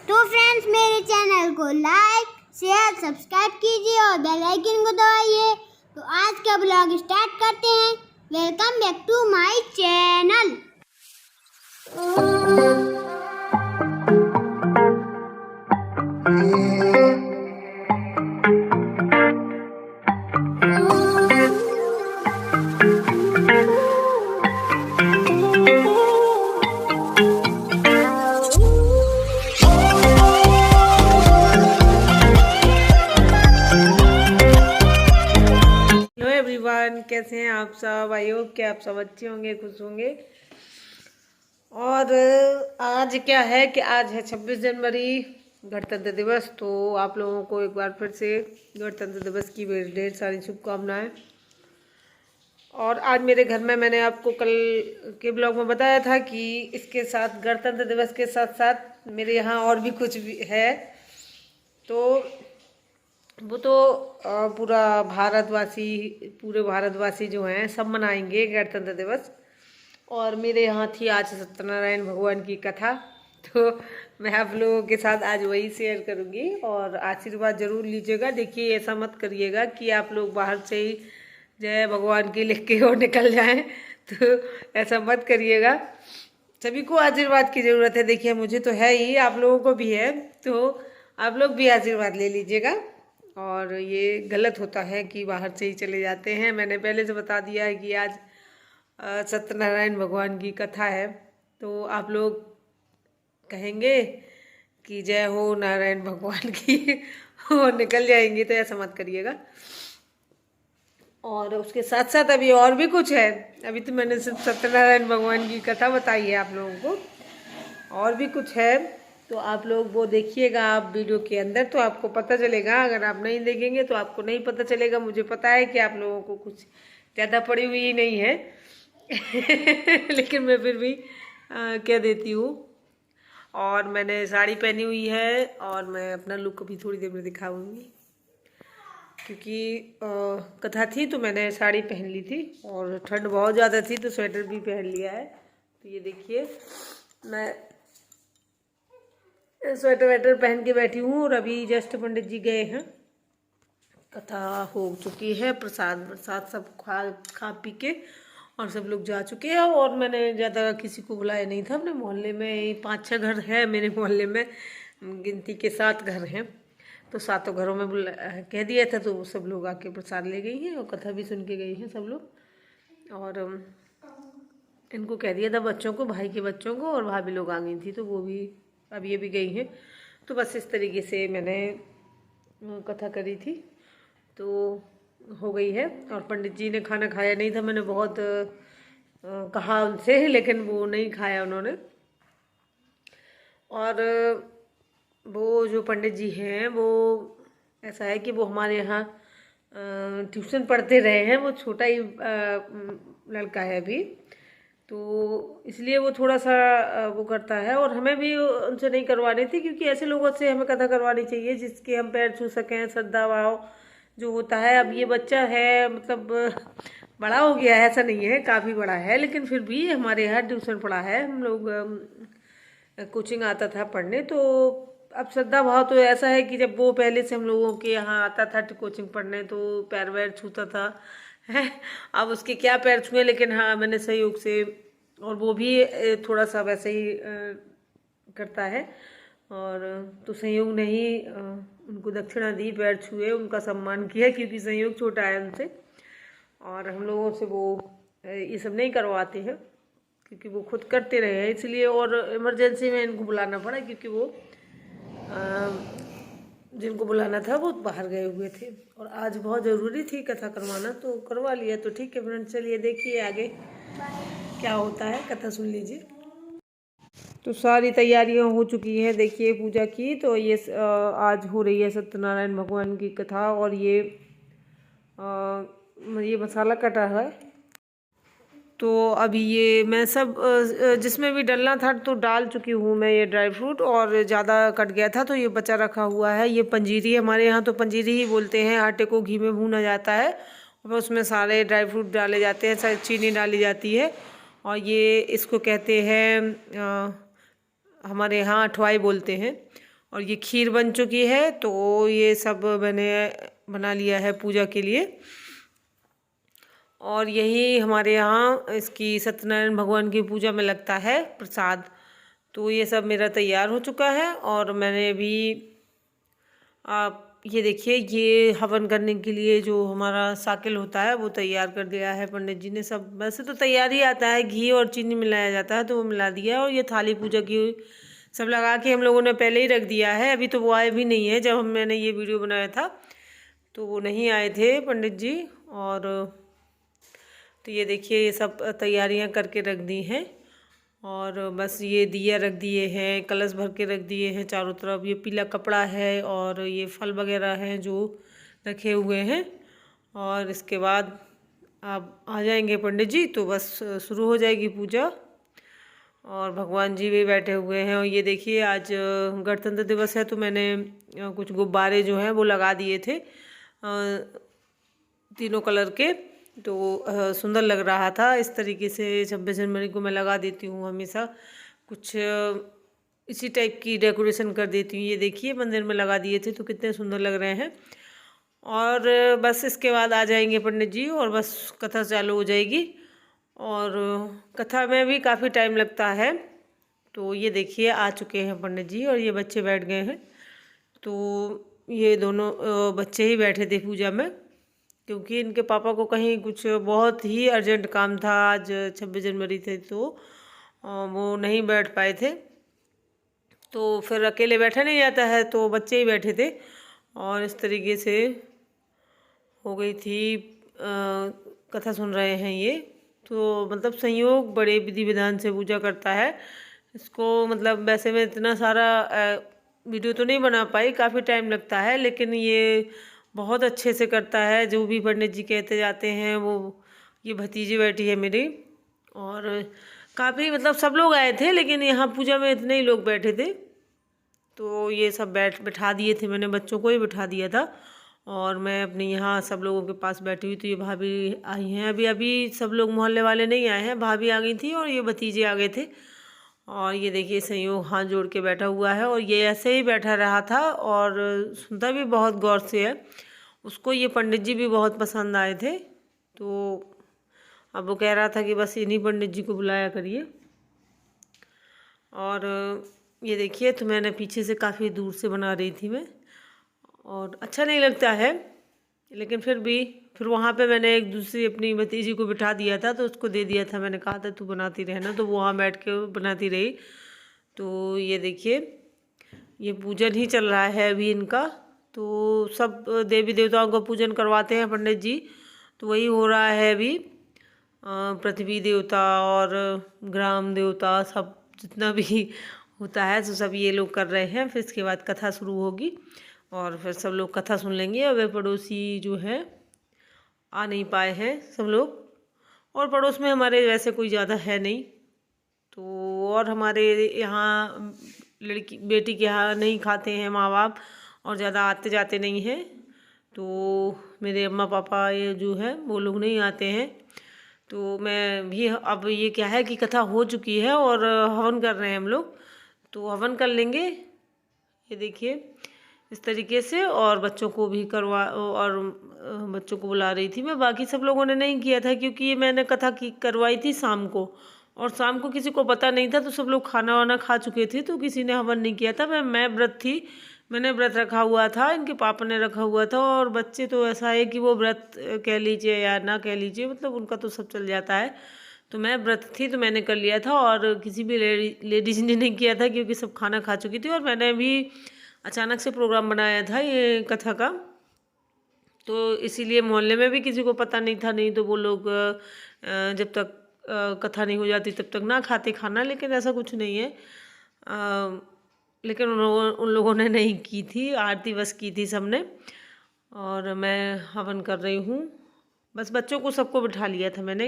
तो फ्रेंड्स मेरे चैनल को लाइक शेयर सब्सक्राइब कीजिए और बेल आइकन को दबाइए। तो आज का ब्लॉग स्टार्ट करते हैं। Welcome back to my channel. कैसे हैं आप सब? आई होप कि आप सब अच्छे होंगे, खुश होंगे। और आज क्या है कि आज है 26 जनवरी गणतंत्र दिवस। तो आप लोगों को एक बार फिर से गणतंत्र दिवस की ढेर सारी शुभकामनाएं। और आज मेरे घर में मैंने आपको कल के ब्लॉग में बताया था कि इसके साथ गणतंत्र दिवस के साथ साथ मेरे यहाँ और भी कुछ भी है। तो वो तो पूरे भारतवासी जो हैं सब मनाएंगे गणतंत्र दिवस। और मेरे यहाँ थी आज सत्यनारायण भगवान की कथा, तो मैं आप लोगों के साथ आज वही शेयर करूँगी। और आशीर्वाद जरूर लीजिएगा। देखिए, ऐसा मत करिएगा कि आप लोग बाहर से ही जय भगवान की लिख के और निकल जाएं, तो ऐसा मत करिएगा। सभी को आशीर्वाद की ज़रूरत है। देखिए, मुझे तो है ही, आप लोगों को भी है, तो आप लोग भी आशीर्वाद ले लीजिएगा। और ये गलत होता है कि बाहर से ही चले जाते हैं। मैंने पहले से बता दिया है कि आज सत्यनारायण भगवान की कथा है, तो आप लोग कहेंगे कि जय हो नारायण भगवान की और निकल जाएंगे, तो ऐसा मत करिएगा। और उसके साथ साथ अभी और भी कुछ है। अभी तो मैंने सिर्फ सत्यनारायण भगवान की कथा बताई है आप लोगों को, और भी कुछ है, तो आप लोग वो देखिएगा आप वीडियो के अंदर, तो आपको पता चलेगा। अगर आप नहीं देखेंगे तो आपको नहीं पता चलेगा। मुझे पता है कि आप लोगों को कुछ ज़्यादा पड़ी हुई ही नहीं है लेकिन मैं फिर भी कह देती हूँ। और मैंने साड़ी पहनी हुई है और मैं अपना लुक अभी थोड़ी देर में दिखाऊंगी, क्योंकि कथा थी तो मैंने साड़ी पहन ली थी और ठंड बहुत ज़्यादा थी तो स्वेटर भी पहन लिया है। तो ये देखिए, मैं स्वेटर वेटर पहन के बैठी हूँ। और अभी जस्ट पंडित जी गए हैं, कथा हो चुकी है, प्रसाद सब खा पी के और सब लोग जा चुके हैं। और मैंने ज़्यादा किसी को बुलाया नहीं था। अपने मोहल्ले में 5-6 घर है, मेरे मोहल्ले में गिनती के 7 घर हैं, तो 7 घरों में कह दिया था, तो सब लोग आके प्रसाद ले गई हैं और कथा भी सुन के गई हैं सब लोग। और इनको कह दिया था बच्चों को, भाई के बच्चों को, और भाभी लोग आ गई थी, तो वो भी अब ये भी गई हैं। तो बस इस तरीके से मैंने कथा करी थी, तो हो गई है। और पंडित जी ने खाना खाया नहीं था। मैंने बहुत कहा उनसे, लेकिन वो नहीं खाया उन्होंने। और वो जो पंडित जी हैं, वो ऐसा है कि वो हमारे यहाँ ट्यूशन पढ़ते रहे हैं। वो छोटा ही लड़का है अभी, तो इसलिए वो थोड़ा सा वो करता है। और हमें भी उनसे नहीं करवानी थी, क्योंकि ऐसे लोगों से हमें कथा करवानी चाहिए जिसके हम पैर छू सकें, श्रद्धा भाव जो होता है। अब ये बच्चा है, मतलब बड़ा हो गया है, ऐसा नहीं है, काफ़ी बड़ा है, लेकिन फिर भी हमारे यहाँ ट्यूशन पढ़ा है। हम लोग कोचिंग आता था पढ़ने। तो अब श्रद्धा भाव तो ऐसा है कि जब वो पहले से हम लोगों के यहाँ आता था कोचिंग पढ़ने, तो पैर वैर छूता था है। अब उसके क्या पैर छुए, लेकिन हाँ, मैंने सहयोग से, और वो भी थोड़ा सा वैसे ही करता है। और तो संयोग ने ही उनको दक्षिणा दी, पैर छुए, उनका सम्मान किया, क्योंकि संयोग छोटा है उनसे। और हम लोगों से वो ये सब नहीं करवाते हैं, क्योंकि वो खुद करते रहे हैं, इसलिए। और इमरजेंसी में इनको बुलाना पड़ा, क्योंकि वो जिनको बुलाना था वो बाहर गए हुए थे। और आज बहुत ज़रूरी थी कथा करवाना, तो करवा लिया। तो ठीक है फ्रेंड्स, चलिए देखिए आगे क्या होता है, कथा सुन लीजिए। तो सारी तैयारियां हो चुकी हैं, देखिए पूजा की। तो ये आज हो रही है सत्यनारायण भगवान की कथा। और ये मसाला कटा है, तो अभी ये मैं सब जिसमें भी डलना था तो डाल चुकी हूँ मैं ये ड्राई फ्रूट। और ज़्यादा कट गया था तो ये बचा रखा हुआ है। ये पंजीरी, हमारे यहाँ तो पंजीरी ही बोलते हैं। आटे को घी में भूना जाता है और उसमें सारे ड्राई फ्रूट डाले जाते हैं, सारी चीनी डाली जाती है। और ये इसको कहते हैं हमारे यहाँ अठवाई बोलते हैं। और ये खीर बन चुकी है। तो ये सब मैंने बना लिया है पूजा के लिए। और यही हमारे यहाँ इसकी सत्यनारायण भगवान की पूजा में लगता है प्रसाद। तो ये सब मेरा तैयार हो चुका है और मैंने भी आप ये देखिए, ये हवन करने के लिए जो हमारा साकिल होता है वो तैयार कर दिया है पंडित जी ने। सब वैसे तो तैयार ही आता है, घी और चीनी मिलाया जाता है तो वो मिला दिया। और ये थाली पूजा की सब लगा के हम लोगों ने पहले ही रख दिया है। अभी तो वो आए भी नहीं है, जब मैंने ये वीडियो बनाया था तो वो नहीं आए थे पंडित जी। और तो ये देखिए, ये सब तैयारियां करके रख दी हैं। और बस ये दिया रख दिए हैं, कलश भर के रख दिए हैं चारों तरफ। ये पीला कपड़ा है और ये फल वगैरह हैं जो रखे हुए हैं। और इसके बाद आप आ जाएंगे पंडित जी तो बस शुरू हो जाएगी पूजा। और भगवान जी भी बैठे हुए हैं। और ये देखिए, आज गणतंत्र दिवस है तो मैंने कुछ गुब्बारे जो हैं वो लगा दिए थे तीनों कलर के। तो सुंदर लग रहा था। इस तरीके से 26 जनवरी को मैं लगा देती हूँ हमेशा, कुछ इसी टाइप की डेकोरेशन कर देती हूँ। ये देखिए, मंदिर में लगा दिए थे तो कितने सुंदर लग रहे हैं। और बस इसके बाद आ जाएंगे पंडित जी और बस कथा चालू हो जाएगी। और कथा में भी काफ़ी टाइम लगता है। तो ये देखिए, आ चुके हैं पंडित जी और ये बच्चे बैठ गए हैं। तो ये दोनों बच्चे ही बैठे थे पूजा में, क्योंकि इनके पापा को कहीं कुछ बहुत ही अर्जेंट काम था। आज 26 जनवरी थे तो वो नहीं बैठ पाए थे। तो फिर अकेले बैठा नहीं जाता है तो बच्चे ही बैठे थे। और इस तरीके से हो गई थी कथा सुन रहे हैं ये। तो मतलब संयोग बड़े विधि विधान से पूजा करता है इसको। मतलब वैसे मैं इतना सारा वीडियो तो नहीं बना पाई, काफ़ी टाइम लगता है, लेकिन ये बहुत अच्छे से करता है। जो भी पंडित जी कहते जाते हैं वो, ये भतीजी बैठी है मेरी। और काफ़ी मतलब सब लोग आए थे, लेकिन यहाँ पूजा में इतने ही लोग बैठे थे तो ये सब बैठा दिए थे मैंने, बच्चों को ही बिठा दिया था। और मैं अपने यहाँ सब लोगों के पास बैठी हुई। तो ये भाभी आई हैं, अभी अभी सब लोग मोहल्ले वाले नहीं आए हैं, भाभी आ गई थी और ये भतीजे आ गए थे। और ये देखिए, संयोग हाथ जोड़ के बैठा हुआ है और ये ऐसे ही बैठा रहा था और सुनता भी बहुत गौर से है। उसको ये पंडित जी भी बहुत पसंद आए थे। तो अब वो कह रहा था कि बस इन्हीं पंडित जी को बुलाया करिए। और ये देखिए, तो मैंने पीछे से काफ़ी दूर से बना रही थी मैं, और अच्छा नहीं लगता है, लेकिन फिर वहाँ पे मैंने एक दूसरी अपनी भतीजी को बिठा दिया था तो उसको दे दिया था। मैंने कहा था तू बनाती रहना, तो वो वहाँ बैठ के बनाती रही। तो ये देखिए, ये पूजन ही चल रहा है अभी इनका। तो सब देवी देवताओं का पूजन करवाते हैं पंडित जी, तो वही हो रहा है अभी। पृथ्वी देवता और ग्राम देवता सब जितना भी होता है तो सब ये लोग कर रहे हैं। फिर इसके बाद कथा शुरू होगी और फिर सब लोग कथा सुन लेंगे। और वे पड़ोसी जो हैं आ नहीं पाए हैं सब लोग, और पड़ोस में हमारे वैसे कोई ज़्यादा है नहीं। तो और हमारे यहाँ लड़की बेटी के यहाँ नहीं खाते हैं माँ बाप, और ज़्यादा आते जाते नहीं हैं। तो मेरे अम्मा पापा ये जो है वो लोग नहीं आते हैं। तो मैं भी, अब ये क्या है कि कथा हो चुकी है और हवन कर रहे हैं हम लोग, तो हवन कर लेंगे। ये देखिए इस तरीके से, और बच्चों को भी और बच्चों को बुला रही थी मैं। बाकी सब लोगों ने नहीं किया था क्योंकि ये मैंने कथा की करवाई थी शाम को, और शाम को किसी को पता नहीं था तो सब लोग खाना वाना खा चुके थे, तो किसी ने हवन नहीं किया था। मैं व्रत थी, मैंने व्रत रखा हुआ था, इनके पापा ने रखा हुआ था। और बच्चे तो ऐसा है कि वो व्रत कह लीजिए या ना कह लीजिए, मतलब उनका तो सब चल जाता है। तो मैं व्रत थी तो मैंने कर लिया था, और किसी भी लेडीज ने नहीं किया था क्योंकि सब खाना खा चुकी थी। और मैंने भी अचानक से प्रोग्राम बनाया था ये कथा का, तो इसीलिए मोहल्ले में भी किसी को पता नहीं था। नहीं तो वो लोग जब तक कथा नहीं हो जाती तब तक ना खाते खाना, लेकिन ऐसा कुछ नहीं है। लेकिन उन लोगों ने नहीं की थी, आरती बस की थी सबने, और मैं हवन कर रही हूँ। बस बच्चों को सबको बिठा लिया था मैंने,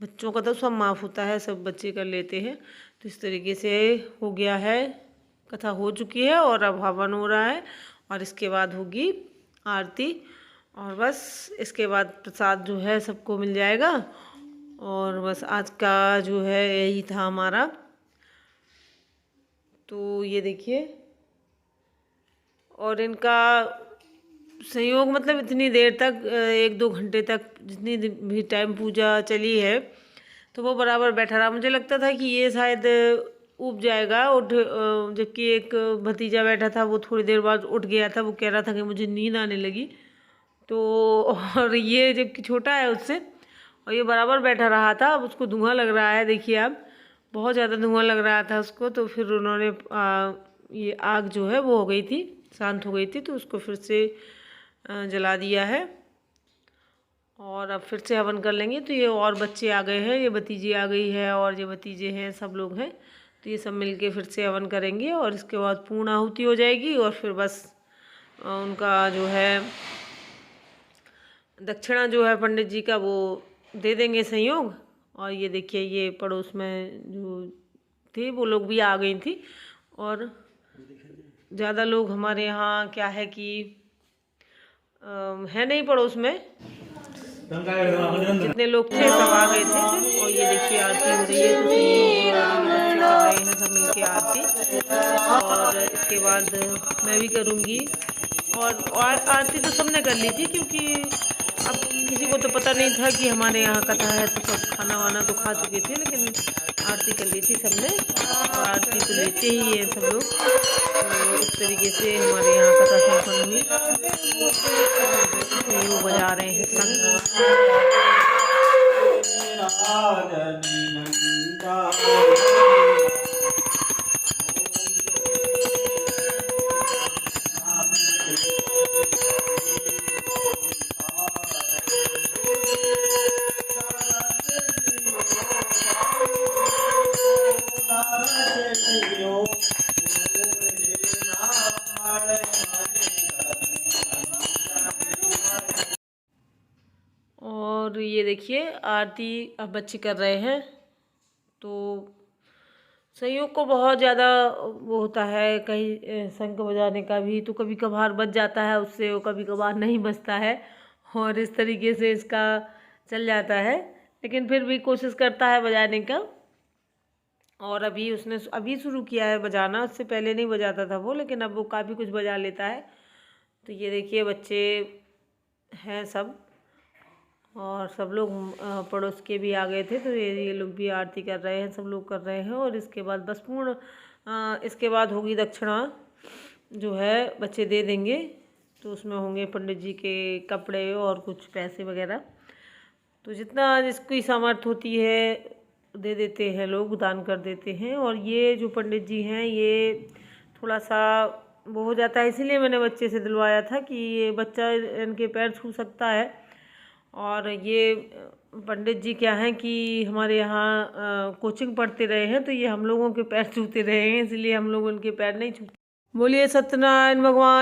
बच्चों का तो सब माफ़ होता है, सब बच्चे कर लेते हैं। तो इस तरीके से हो गया है, कथा हो चुकी है और अब हवन हो रहा है, और इसके बाद होगी आरती, और बस इसके बाद प्रसाद जो है सबको मिल जाएगा। और बस आज का जो है यही था हमारा। तो ये देखिए, और इनका संयोग मतलब इतनी देर तक 1-2 घंटे तक जितनी भी टाइम पूजा चली है तो वो बराबर बैठा रहा। मुझे लगता था कि ये शायद उब जाएगा जबकि एक भतीजा बैठा था, वो थोड़ी देर बाद उठ गया था। वो कह रहा था कि मुझे नींद आने लगी। तो और ये जबकि छोटा है उससे, और ये बराबर बैठा रहा था। अब उसको धुआं लग रहा है, देखिए आप, बहुत ज़्यादा धुआं लग रहा था उसको। तो फिर उन्होंने ये आग जो है वो हो गई थी, शांत हो गई थी, तो उसको फिर से जला दिया है और अब फिर से हवन कर लेंगे। तो ये और बच्चे आ गए हैं, ये भतीजी आ गई है और ये भतीजे हैं, सब लोग हैं। तो ये सब मिलके फिर से हवन करेंगे और इसके बाद पूर्ण आहुति हो जाएगी और फिर बस उनका जो है दक्षिणा जो है पंडित जी का वो दे देंगे संयोग। और ये देखिए, ये पड़ोस में जो थे वो लोग भी आ गई थी। और ज़्यादा लोग हमारे यहाँ क्या है कि है नहीं पड़ोस में, जितने लोग थे सब आ गए थे फिर। और ये देखिए आरती हो रही है, तो संयोग बच्चे कर रहे हैं सब मिलके आरती। और इसके बाद मैं भी करूँगी। और आरती तो सबने कर ली थी, क्योंकि अब किसी को तो पता नहीं था कि हमारे यहाँ कथा है, तो सब खाना वाना तो खा चुके थे, लेकिन आरती कर ली थी सबने। और आरती तो लेते ही हैं सब लोग। तो इस तरीके से हमारे यहाँ कथा संपन्न हुई। वो बजा रहे हैं संग। और ये देखिए आरती अब बच्चे कर रहे हैं। तो संयोग को बहुत ज़्यादा वो होता है, कहीं शंख बजाने का भी तो कभी कभार बज जाता है उससे, वो कभी कभार नहीं बजता है। और इस तरीके से इसका चल जाता है, लेकिन फिर भी कोशिश करता है बजाने का। और अभी उसने अभी शुरू किया है बजाना, उससे पहले नहीं बजाता था वो, लेकिन अब वो काफ़ी कुछ बजा लेता है। तो ये देखिए बच्चे हैं सब, और सब लोग पड़ोस के भी आ गए थे। तो ये लोग भी आरती कर रहे हैं, सब लोग कर रहे हैं। और इसके बाद बस पूर्ण इसके बाद होगी दक्षिणा जो है बच्चे दे देंगे। तो उसमें होंगे पंडित जी के कपड़े और कुछ पैसे वगैरह। तो जितना जिसकी सामर्थ्य होती है दे देते हैं लोग, दान कर देते हैं। और ये जो पंडित जी हैं ये थोड़ा सा वो हो जाता है, इसीलिए मैंने बच्चे से दिलवाया था कि ये बच्चा इनके पैर छू सकता है। और ये पंडित जी क्या हैं कि हमारे यहाँ कोचिंग पढ़ते रहे हैं, तो ये हम लोगों के पैर छूते रहे हैं, इसलिए हम लोग उनके पैर नहीं छूते। बोलिए सत्यनारायण भगवान।